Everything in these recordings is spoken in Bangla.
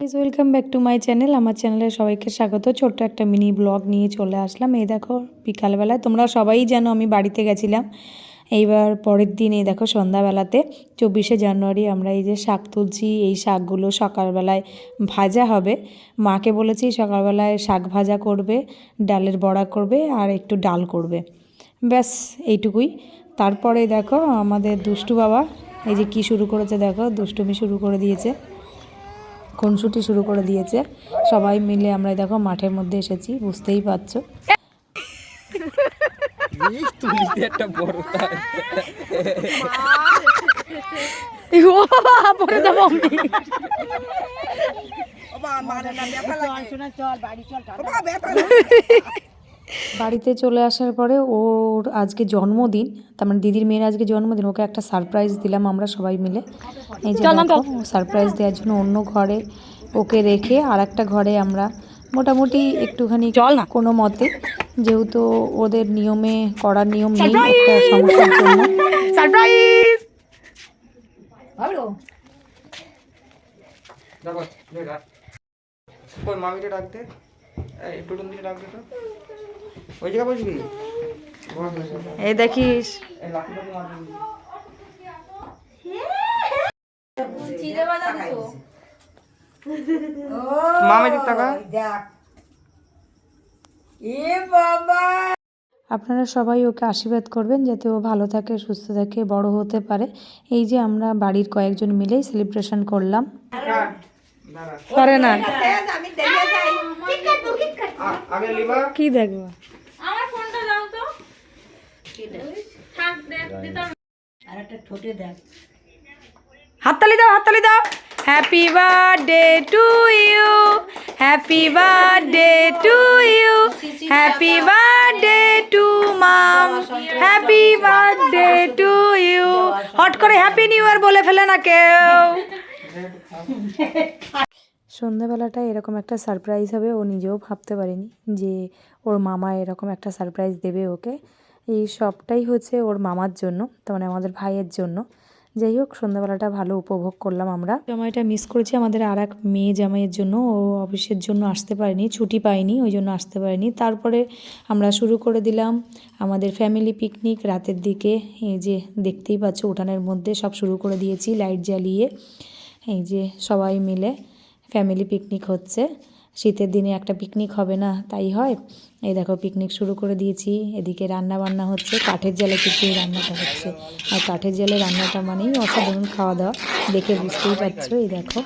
Please welcome back to my channel. আমার চ্যানেলে সবাইকে স্বাগত। ছোট্ট একটা মিনি ব্লগ নিয়ে চলে আসলাম। এই দেখো বিকালবেলায় তোমরা সবাই জানো আমি বাড়িতে গেছিলাম। এইবার পরের দিন এই দেখো সন্ধ্যাবেলাতে 24শে জানুয়ারি আমরা এই যে শাক তুলছি। এই শাকগুলো সকালবেলায় ভাজা হবে। মাকে বলেছি সকালবেলায় শাক ভাজা করবে, ডালের বড়া করবে আর একটু ডাল করবে, ব্যাস এইটুকুই। তারপরে দেখো আমাদের দুষ্টু বাবা এই যে কি শুরু করেছে, দেখো দুষ্টুমি শুরু করে দিয়েছে, খুনসুটি শুরু করে দিয়েছে। সবাই মিলে আমরা দেখো মাঠের মধ্যে এসেছি, বুঝতেই পারছো। বাড়িতে চলে আসার পরে ওর আজকে জন্মদিন, তার মানে দিদির মেয়ের আজকে জন্মদিন, ওকে একটা সারপ্রাইজ দিলাম আমরা সবাই মিলে। এই যে সারপ্রাইজ দেওয়ার জন্য অন্য ঘরে ওকে রেখে আর একটা ঘরে আমরা মোটামুটি একটুখানি কোনো মতে, যেহেতু ওদের নিয়মে করার নিয়ম নেই একটা সমস্যার জন্য। সারপ্রাইজ মামিকে ডাক দে, একটু ডাক দে তো। ওই জায়গা বসবি। এই দেখিস আপনারা সবাই ওকে আশীর্বাদ করবেন যাতে ও ভালো থাকে, সুস্থ থাকে, বড় হতে পারে। এই যে আমরা বাড়ির কয়েকজন মিলেই সেলিব্রেশন করলাম। পারে না কি দেখবো, আমার ফোনটা দাও তো। থাক দিতে আরেকটা ঠোঁটে দেখ। হাততালি দাও, হাততালি দাও। Happy birthday to you, happy birthday to you, happy birthday to mum, happy birthday to you. হট করে হ্যাপি নিউ ইয়ার বলে ফেলে না কেউ। সন্ধ্যাবেলাটা এরকম একটা সারপ্রাইজ হবে ও নিজেও ভাবতে পারেনি যে ওর মামা এরকম একটা সারপ্রাইজ দেবে ওকে। এই সবটাই হচ্ছে ওর মামার জন্য, তার মানে আমাদের ভাইয়ের জন্য। যাই হোক সন্ধ্যাবেলাটা ভালো উপভোগ করলাম আমরা। সময়টা মিস করেছি আমাদের আর এক মেয়ে জামাইয়ের জন্য, ও অফিসের জন্য আসতে পারেনি, ছুটি পায়নি, ওই জন্য আসতে পারেনি। তারপরে আমরা শুরু করে দিলাম আমাদের ফ্যামিলি পিকনিক রাতের দিকে। এই যে দেখতেই পাচ্ছ উঠানের মধ্যে সব শুরু করে দিয়েছি লাইট জ্বালিয়ে। এই যে সবাই মিলে ফ্যামিলি পিকনিক হচ্ছে। শীতের দিনে একটা পিকনিক হবে না তাই হয়। এই দেখো পিকনিক শুরু করে দিয়েছি। এদিকে রান্না বান্না হচ্ছে, কাঠের জালে কিন্তু রান্নাটা হচ্ছে। আর কাঠের জালে রান্নাটা মানেই অসাধারণ খাওয়া দাওয়া, দেখে বুঝতেই পারছো। এই দেখো,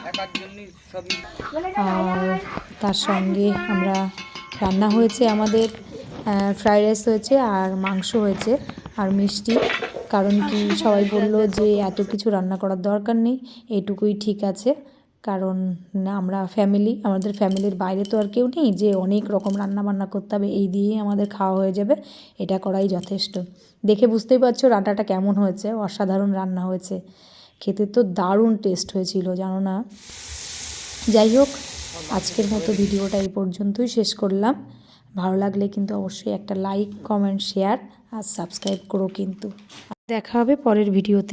আর তার সঙ্গে আমরা রান্না হয়েছে আমাদের ফ্রাইড রাইস হয়েছে আর মাংস হয়েছে আর মিষ্টি। কারণ কি সবাই বলল যে এত কিছু রান্না করার দরকার নেই, এইটুকুই ঠিক আছে। কারণ আমরা ফ্যামিলি, আমাদের ফ্যামিলির বাইরে তো আর কেউ নেই যে অনেক রকম রান্না বান্না করতে হবে, এই দিয়েই আমাদের খাওয়া হয়ে যাবে, এটা করাই যথেষ্ট। দেখে বুঝতেই পারছো রান্নাটা কেমন হয়েছে, অসাধারণ রান্না হয়েছে, খেতে তো দারুণ টেস্ট হয়েছিল জানো না। যাই হোক আজকের মতো ভিডিওটা এই পর্যন্তই শেষ করলাম। ভালো লাগলে কিন্তু অবশ্যই একটা লাইক, কমেন্ট, শেয়ার আর সাবস্ক্রাইব করো কিন্তু। দেখা হবে পরের ভিডিওতে।